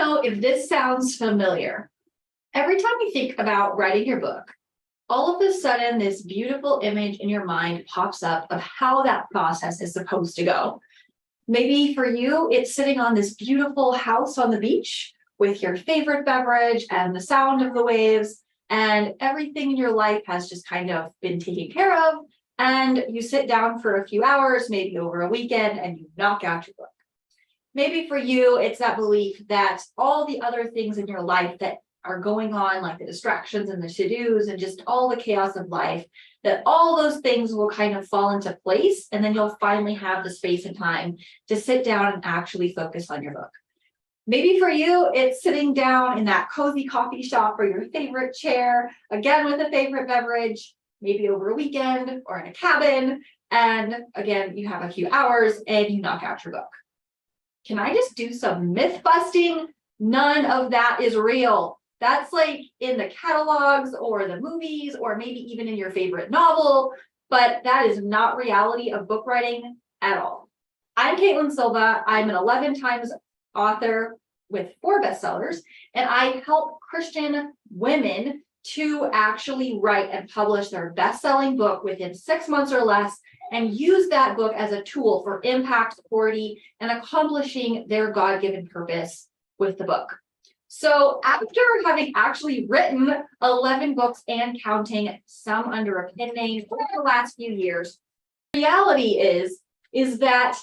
know if this sounds familiar. Every time you think about writing your book, all of a sudden this beautiful image in your mind pops up of how that process is supposed to go. Maybe for you, it's sitting on this beautiful house on the beach with your favorite beverage and the sound of the waves, and everything in your life has just kind of been taken care of. And you sit down for a few hours, maybe over a weekend, and you knock out your book. Maybe for you, it's that belief that all the other things in your life that are going on, like the distractions and the to-dos and just all the chaos of life, that all those things will kind of fall into place, and then you'll finally have the space and time to sit down and actually focus on your book. Maybe for you, it's sitting down in that cozy coffee shop or your favorite chair, again with a favorite beverage, maybe over a weekend or in a cabin. And again, you have a few hours and you knock out your book. Can I just do some myth busting? None of that is real. That's like in the catalogs or the movies or maybe even in your favorite novel, but that is not reality of book writing at all. I'm Caitlin Silva. I'm an 11 times author with 4 bestsellers, and I help Christian women to actually write and publish their best-selling book within 6 months or less, and use that book as a tool for impact, authority, and accomplishing their God-given purpose with the book. So after having actually written 11 books and counting, some under a pen name for the last few years, the reality is that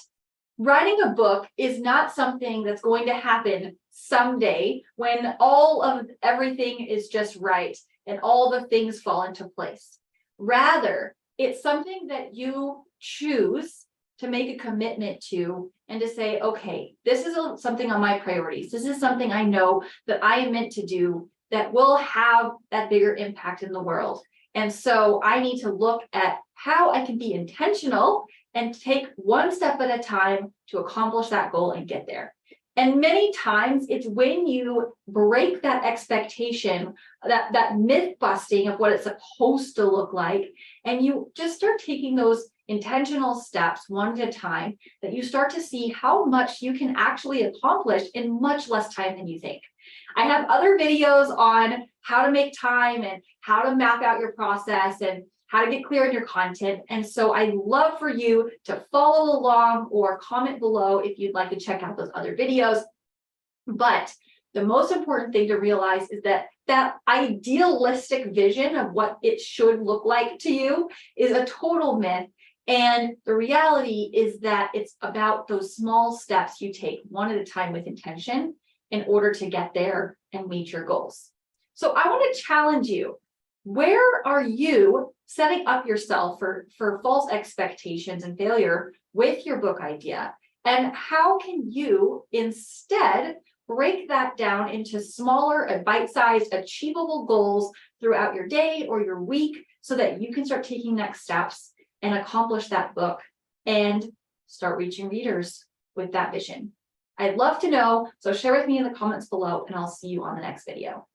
writing a book is not something that's going to happen someday when all of everything is just right and all the things fall into place. Rather, it's something that you choose to make a commitment to and to say, okay, this is something on my priorities. This is something I know that I am meant to do that will have that bigger impact in the world. And so I need to look at how I can be intentional and take one step at a time to accomplish that goal and get there. And many times it's when you break that expectation, that myth busting of what it's supposed to look like, and you just start taking those intentional steps one at a time, that you start to see how much you can actually accomplish in much less time than you think. I have other videos on how to make time and how to map out your process and how to get clear on your content. And so I'd love for you to follow along or comment below if you'd like to check out those other videos. But the most important thing to realize is that that idealistic vision of what it should look like to you is a total myth. And the reality is that it's about those small steps you take one at a time with intention in order to get there and meet your goals. So I want to challenge you. Where are you setting up yourself for false expectations and failure with your book idea? And how can you instead break that down into smaller and bite-sized achievable goals throughout your day or your week so that you can start taking next steps and accomplish that book and start reaching readers with that vision? I'd love to know, so share with me in the comments below, and I'll see you on the next video.